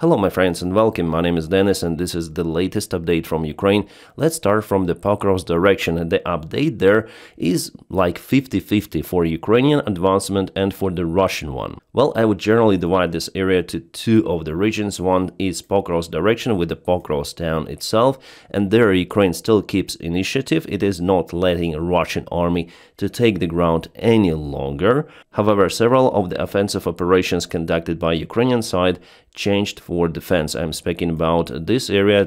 Hello my friends and welcome, my name is Dennis and this is the latest update from Ukraine. Let's start from the Pokrovsk direction, and the update there is like 50-50 for Ukrainian advancement and for the Russian one. Well, I would generally divide this area to two of the regions. One is Pokrovsk direction with the Pokrovsk town itself, and there Ukraine still keeps initiative. It is not letting a Russian army to take the ground any longer. However, several of the offensive operations conducted by Ukrainian side changed for defense. I'm speaking about this area,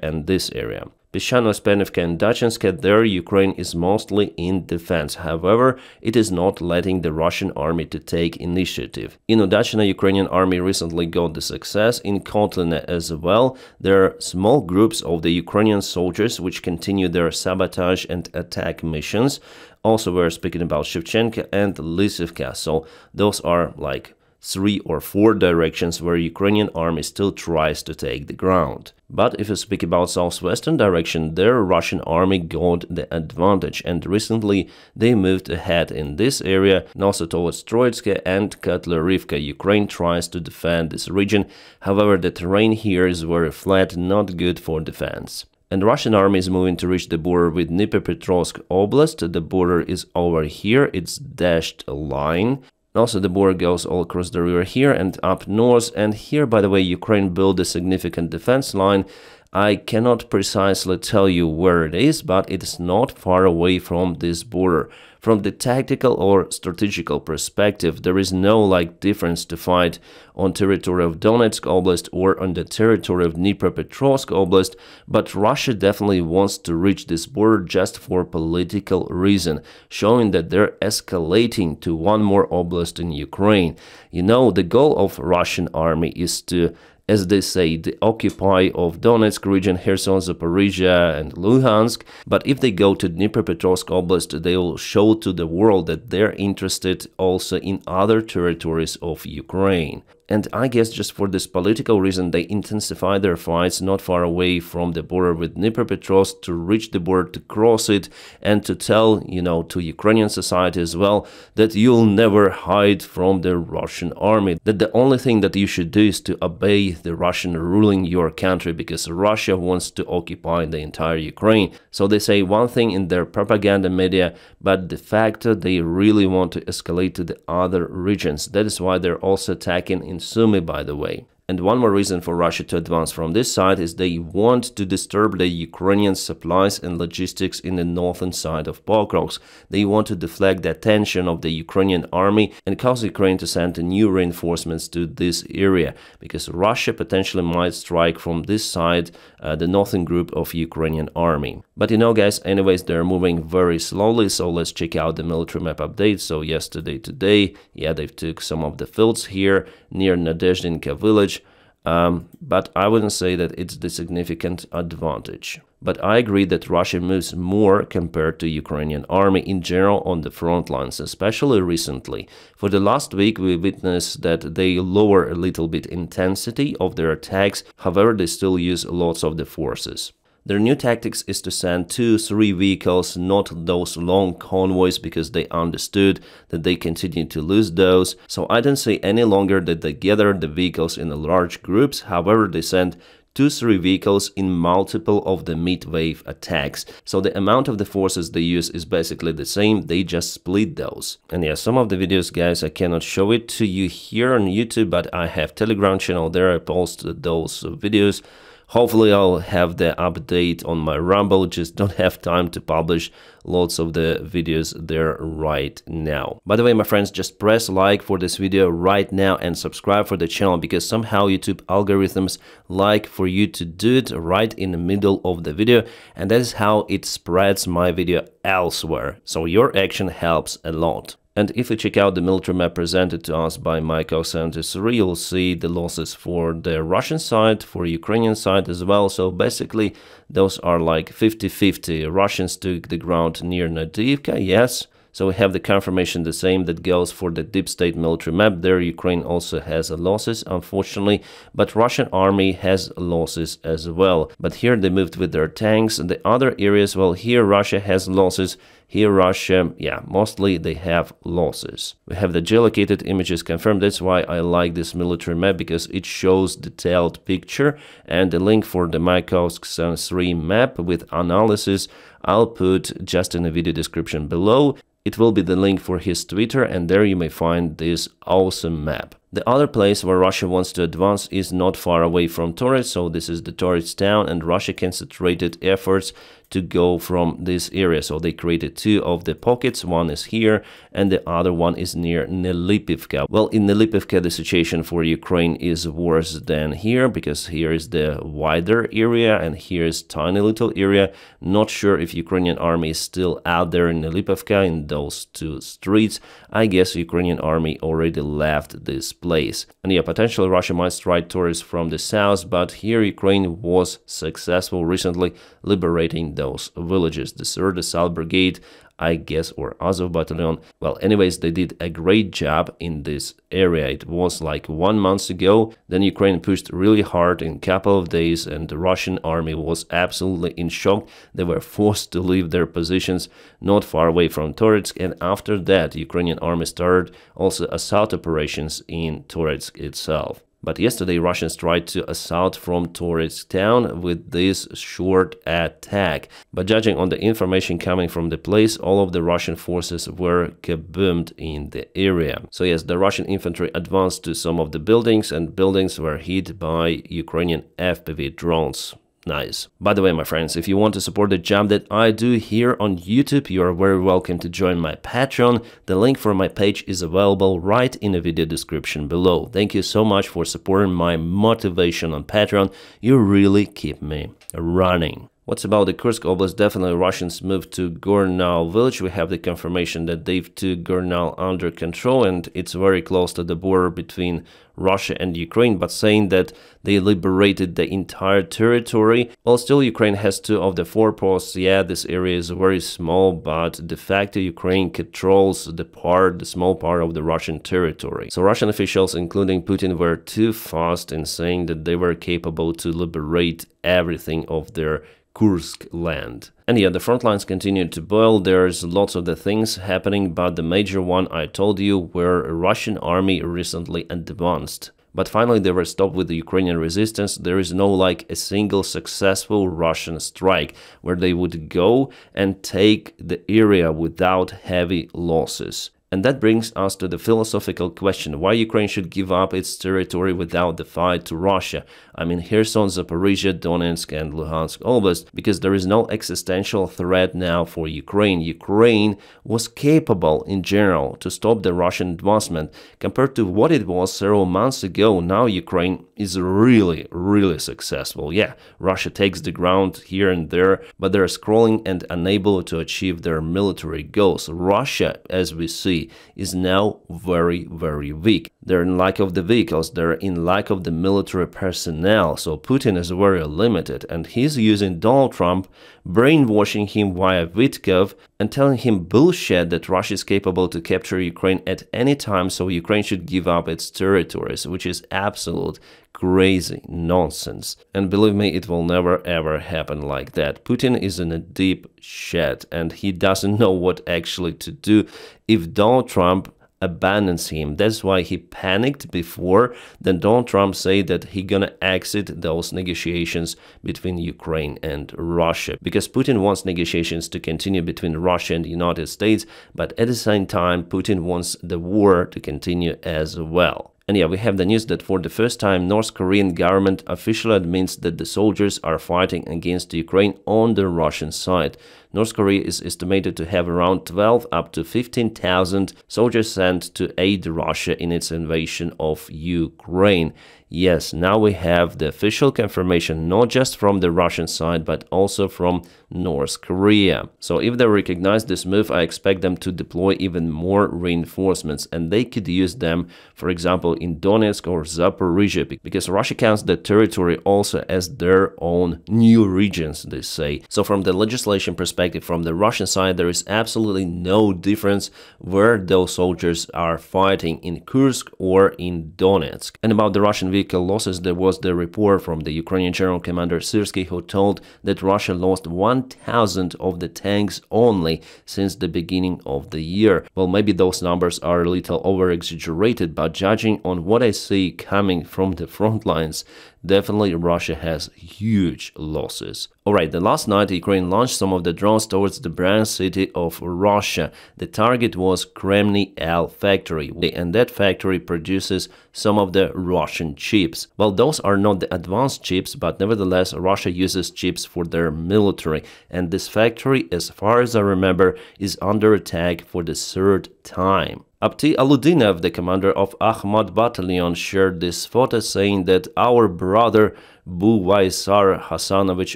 and this area. Peshchano-Spenivka and Dachinska, there Ukraine is mostly in defense. However, it is not letting the Russian army to take initiative. In Udachino, Ukrainian army recently got the success. In Kotline as well, there are small groups of the Ukrainian soldiers which continue their sabotage and attack missions. Also, we're speaking about Shevchenko and Lysivka. So those are like 3 or 4 directions where Ukrainian army still tries to take the ground. But if you speak about southwestern direction, there Russian army got the advantage, and recently they moved ahead in this area, and also towards Troitske and Kotlarivka. Ukraine tries to defend this region. However, the terrain here is very flat, not good for defense. And Russian army is moving to reach the border with Dnipropetrovsk Oblast. The border is over here, it's dashed line. Also, the border goes all across the river here and up north, and here, by the way, Ukraine built a significant defense line. I cannot precisely tell you where it is, but it's not far away from this border. From the tactical or strategical perspective, there is no difference to fight on territory of Donetsk Oblast or on the territory of Dnipropetrovsk Oblast, but Russia definitely wants to reach this border just for political reason, showing that they're escalating to one more oblast in Ukraine. You know, the goal of Russian army is to, as they say, the occupy of Donetsk region, Kherson, Zaporizhia and Luhansk. But if they go to Dnipropetrovsk Oblast, they will show to the world that they're interested also in other territories of Ukraine. And I guess just for this political reason, they intensify their fights not far away from the border with Dnipropetrovsk to reach the border, to cross it, and to tell, to Ukrainian society as well, that you'll never hide from the Russian army, that the only thing that you should do is to obey the Russian ruling your country, because Russia wants to occupy the entire Ukraine. So they say one thing in their propaganda media, but de facto they really want to escalate to the other regions. That is why they're also attacking in Sumy, by the way. And one more reason for Russia to advance from this side is they want to disturb the Ukrainian supplies and logistics in the northern side of Pokrovsk. They want to deflect the attention of the Ukrainian army and cause Ukraine to send new reinforcements to this area, because Russia potentially might strike from this side, the northern group of Ukrainian army. But guys, anyways, they're moving very slowly, so let's check out the military map update. So yesterday, today, yeah, they've took some of the fields here near Nadezhdinka village. But I wouldn't say that it's the significant advantage. But I agree that Russia moves more compared to Ukrainian army in general on the front lines, especially recently. For the last week, we witnessed that they lower a little bit intensity of their attacks. However, they still use lots of the forces. Their new tactics is to send 2-3 vehicles, not those long convoys, because they understood that they continue to lose those. So I don't say any longer that they gather the vehicles in large groups. However, they send 2-3 vehicles in multiple of the mid-wave attacks. So the amount of the forces they use is basically the same, they just split those. And yeah, some of the videos, guys, I cannot show it to you here on YouTube, but I have Telegram channel, there I post those videos. Hopefully I'll have the update on my Rumble, just don't have time to publish lots of the videos there right now. By the way, my friends, just press like for this video right now and subscribe for the channel, because somehow YouTube algorithms like for you to do it right in the middle of the video, and that is how it spreads my video elsewhere. So your action helps a lot. And if you check out the military map presented to us by Michael73, you'll see the losses for the Russian side, for Ukrainian side as well. So basically, those are like 50-50. Russians took the ground near Nadivka, yes. So we have the confirmation the same that goes for the deep state military map. There Ukraine also has losses, unfortunately, but Russian army has losses as well. But here they moved with their tanks. And the other areas, well, here Russia has losses. Here Russia, yeah, mostly they have losses. We have the geolocated images confirmed. That's why I like this military map, because it shows detailed picture. And the link for the Pokrovsk Zone 3 map with analysis I'll put just in the video description below. It will be the link for his Twitter, and there you may find this awesome map. The other place where Russia wants to advance is not far away from Torres, so this is the Torres town, and Russia concentrated efforts to go from this area. So they created two of the pockets, one is here and the other one is near Nelipivka. Well, in Nelipivka the situation for Ukraine is worse than here, because here is the wider area and here is tiny little area. Not sure if Ukrainian army is still out there in Nelipivka in those two streets. I guess Ukrainian army already left this place. And yeah, potentially Russia might strike Torres from the south, but here Ukraine was successful recently liberating those villages. The 3rd Assault Brigade, I guess, or Azov Battalion. Well, anyways, they did a great job in this area. It was like 1 month ago. Then Ukraine pushed really hard in a couple of days, and the Russian army was absolutely in shock. They were forced to leave their positions not far away from Toretsk, and after that, Ukrainian army started also assault operations in Toretsk itself. But yesterday Russians tried to assault from Toretsk town with this short attack. But judging on the information coming from the place, all of the Russian forces were kaboomed in the area. So yes, the Russian infantry advanced to some of the buildings, and buildings were hit by Ukrainian FPV drones. Nice. By the way, my friends, if you want to support the job that I do here on YouTube, you are very welcome to join my Patreon. The link for my page is available right in the video description below. Thank you so much for supporting my motivation on Patreon. You really keep me running. What's about the Kursk Oblast? Definitely Russians moved to Gornal village. We have the confirmation that they've took Gornal under control, and it's very close to the border between Russia and Ukraine, but saying that they liberated the entire territory. Well, still Ukraine has 2 of the 4 posts. Yeah, this area is very small, but de facto Ukraine controls the small part of the Russian territory. So Russian officials, including Putin, were too fast in saying that they were capable to liberate everything of their Kursk land. And yeah, the front lines continued to boil. There's lots of the things happening, but the major one I told you, where a Russian army recently advanced. But finally they were stopped with the Ukrainian resistance. There is no like a single successful Russian strike where they would go and take the area without heavy losses. And that brings us to the philosophical question, why Ukraine should give up its territory without the fight to Russia. I mean, Kherson, Zaporizhia, Donetsk and Luhansk Oblast, because there is no existential threat now for Ukraine. Ukraine was capable in general to stop the Russian advancement. Compared to what it was several months ago, now Ukraine is really, really successful. Yeah, Russia takes the ground here and there, but they're scrolling and unable to achieve their military goals. Russia, as we see, is now very, very weak. They're in lack of the vehicles, they're in lack of the military personnel, so Putin is very limited, and he's using Donald Trump, brainwashing him via Vitkov and telling him bullshit that Russia is capable to capture Ukraine at any time, so Ukraine should give up its territories, which is absolute crazy nonsense. And believe me, it will never ever happen like that. Putin is in a deep shit, and he doesn't know what actually to do if Donald Trump abandons him. That's why he panicked before. Then Donald Trump said that he gonna exit those negotiations between Ukraine and Russia, because Putin wants negotiations to continue between Russia and the United States, but at the same time Putin wants the war to continue as well. And yeah, we have the news that for the first time North Korean government officially admits that the soldiers are fighting against Ukraine on the Russian side. North Korea is estimated to have around 12 up to 15,000 soldiers sent to aid Russia in its invasion of Ukraine. Yes, now we have the official confirmation not just from the Russian side but also from North Korea. So if they recognize this move, I expect them to deploy even more reinforcements, and they could use them, for example, in Donetsk or Zaporizhia, because Russia counts the territory also as their own new regions, they say. So from the legislation perspective, from the Russian side, there is absolutely no difference where those soldiers are fighting, in Kursk or in Donetsk. And about the Russian vehicle losses, there was the report from the Ukrainian General Commander Syrsky, who told that Russia lost 1,000 of the tanks only since the beginning of the year. Well, maybe those numbers are a little over-exaggerated, but judging on what I see coming from the front lines, definitely Russia has huge losses. Alright, the last night Ukraine launched some of the drones towards the Brand city of Russia. The target was Kremny L factory, and that factory produces some of the Russian chips. Well, those are not the advanced chips, but nevertheless Russia uses chips for their military, and this factory, as far as I remember, is under attack for the third time. Abti Aludinov, the commander of Akhmat Battalion, shared this photo saying that our brother Buvaisar Hasanovich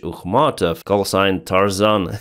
Ukhmatov, call sign Tarzan.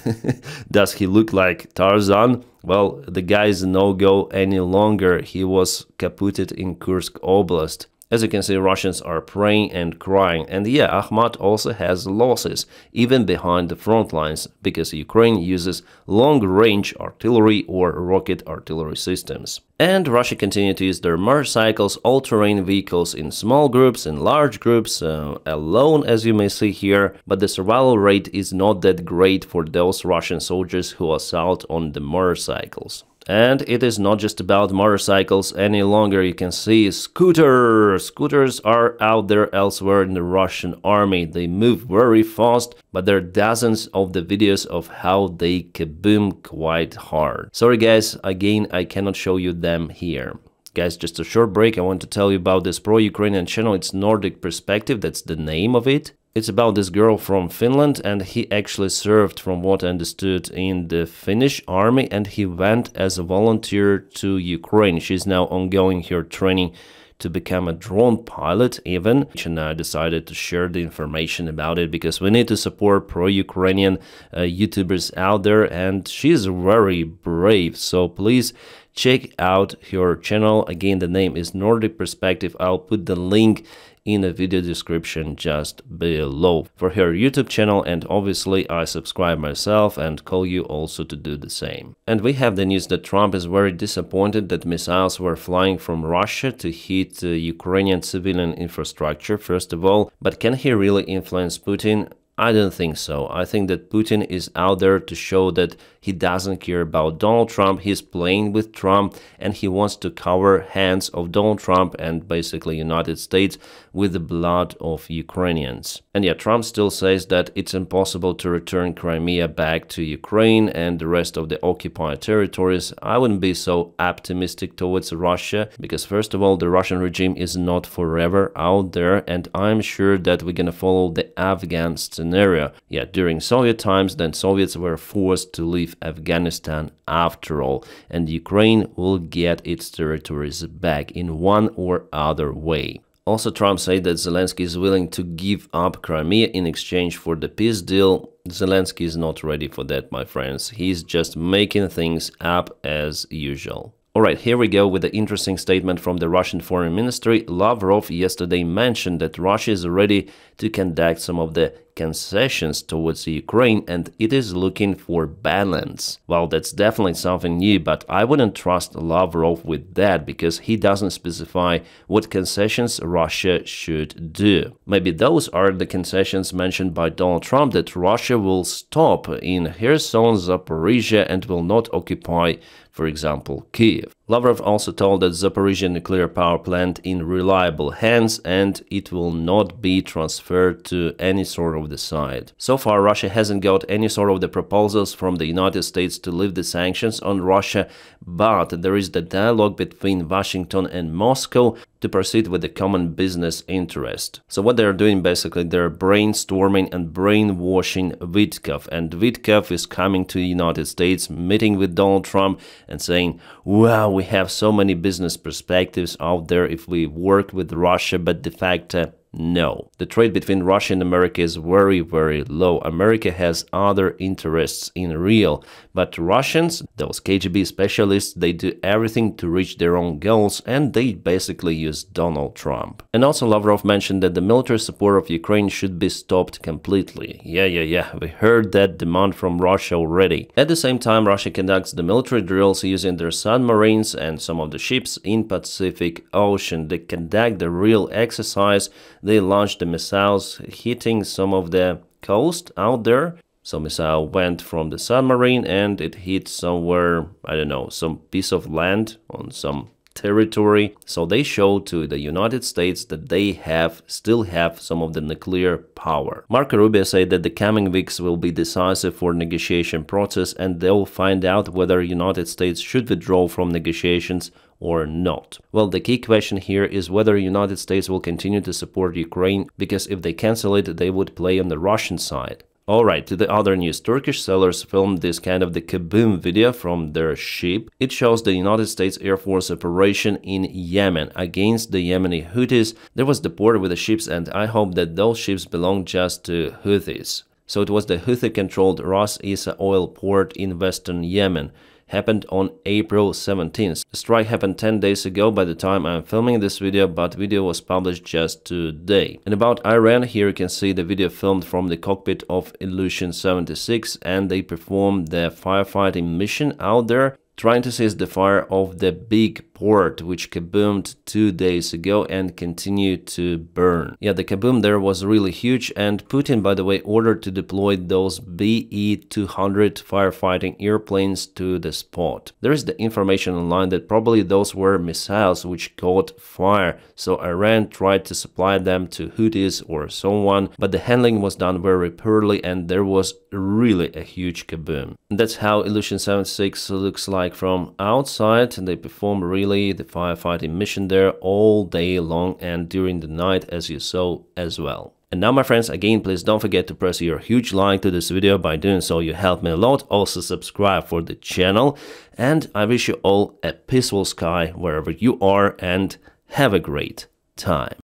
Does he look like Tarzan? Well, the guy is no-go any longer. He was kaputted in Kursk Oblast. As you can see, Russians are praying and crying, and yeah, Akhmat also has losses, even behind the front lines, because Ukraine uses long-range artillery or rocket artillery systems. And Russia continued to use their motorcycles, all-terrain vehicles in small groups, in large groups, alone, as you may see here, but the survival rate is not that great for those Russian soldiers who assault on the motorcycles. And it is not just about motorcycles any longer. You can see scooters. Scooters are out there elsewhere in the Russian army. They move very fast, but there are dozens of the videos of how they kaboom quite hard. Sorry guys, again, I cannot show you them here. Guys, just a short break. I want to tell you about this pro-Ukrainian channel. It's Nordic Perspective, that's the name of it. It's about this girl from Finland, and he actually served, from what I understood, in the Finnish army, and he went as a volunteer to Ukraine. She's now ongoing her training to become a drone pilot even, and I decided to share the information about it because we need to support pro-Ukrainian YouTubers out there, and she's very brave, so please check out her channel. Again, the name is Nordic Perspective. I'll put the link in the video description just below for her YouTube channel, and obviously I subscribe myself and call you also to do the same. And we have the news that Trump is very disappointed that missiles were flying from Russia to hit Ukrainian civilian infrastructure, first of all, but can he really influence Putin? I don't think so. I think that Putin is out there to show that he doesn't care about Donald Trump. He's playing with Trump, and he wants to cover hands of Donald Trump and basically United States with the blood of Ukrainians. And yeah, Trump still says that it's impossible to return Crimea back to Ukraine and the rest of the occupied territories. I wouldn't be so optimistic towards Russia because, first of all, the Russian regime is not forever out there, and I'm sure that we're gonna follow the Afghan scenario. Yeah, during Soviet times, then Soviets were forced to leave Afghanistan after all, and Ukraine will get its territories back in one or other way. Also, Trump said that Zelensky is willing to give up Crimea in exchange for the peace deal. Zelensky is not ready for that, my friends. He's just making things up as usual. Alright, here we go with the interesting statement from the Russian Foreign Ministry. Lavrov yesterday mentioned that Russia is ready to conduct some of the concessions towards Ukraine, and it is looking for balance. Well, that's definitely something new, but I wouldn't trust Lavrov with that because he doesn't specify what concessions Russia should do. Maybe those are the concessions mentioned by Donald Trump, that Russia will stop in Kherson, Zaporizhia, and will not occupy, for example, Kiev. Lavrov also told that Zaporizhia nuclear power plant in reliable hands, and it will not be transferred to any sort of of the side. So far, Russia hasn't got any sort of the proposals from the United States to lift the sanctions on Russia, but there is the dialogue between Washington and Moscow to proceed with the common business interest. So what they're doing basically, they're brainstorming and brainwashing Davydov, and Davydov is coming to the United States, meeting with Donald Trump and saying, wow, we have so many business perspectives out there if we work with Russia, but de facto, no. The trade between Russia and America is very, very low. America has other interests in real, but Russians, those KGB specialists, they do everything to reach their own goals, and they basically use Donald Trump. And also Lavrov mentioned that the military support of Ukraine should be stopped completely. Yeah, we heard that demand from Russia already. At the same time, Russia conducts the military drills using their submarines and some of the ships in Pacific Ocean. They conduct the real exercise. They launched the missiles hitting some of the coast out there. So missile went from the submarine and it hit somewhere, I don't know, some piece of land on some territory. So they show to the United States that they still have some of the nuclear power. Marco Rubio said that the coming weeks will be decisive for negotiation process, and they'll find out whether United States should withdraw from negotiations or not. Well, the key question here is whether United States will continue to support Ukraine, because if they cancel it, they would play on the Russian side. Alright, to the other news, Turkish sailors filmed this kind of the kaboom video from their ship. It shows the United States Air Force operation in Yemen against the Yemeni Houthis. There was the port with the ships, and I hope that those ships belong just to Houthis. So it was the Houthi-controlled Ras Isa oil port in western Yemen. Happened on April 17th. The strike happened 10 days ago by the time I'm filming this video, but video was published just today. And about Iran, here you can see the video filmed from the cockpit of Illusion 76, and they performed the firefighting mission out there, trying to seize the fire of the big port, which kaboomed 2 days ago and continued to burn. Yeah, the kaboom there was really huge, and Putin, by the way, ordered to deploy those BE-200 firefighting airplanes to the spot. There is the information online that probably those were missiles which caught fire, so Iran tried to supply them to Houthis or someone, but the handling was done very poorly and there was really a huge kaboom. And that's how Illusion 76 looks like from outside, and they perform really the firefighting mission there all day long and during the night, as you saw as well. And now, my friends, again, please don't forget to press your huge like to this video. By doing so, you help me a lot. Also subscribe for the channel, and I wish you all a peaceful sky wherever you are, and have a great time.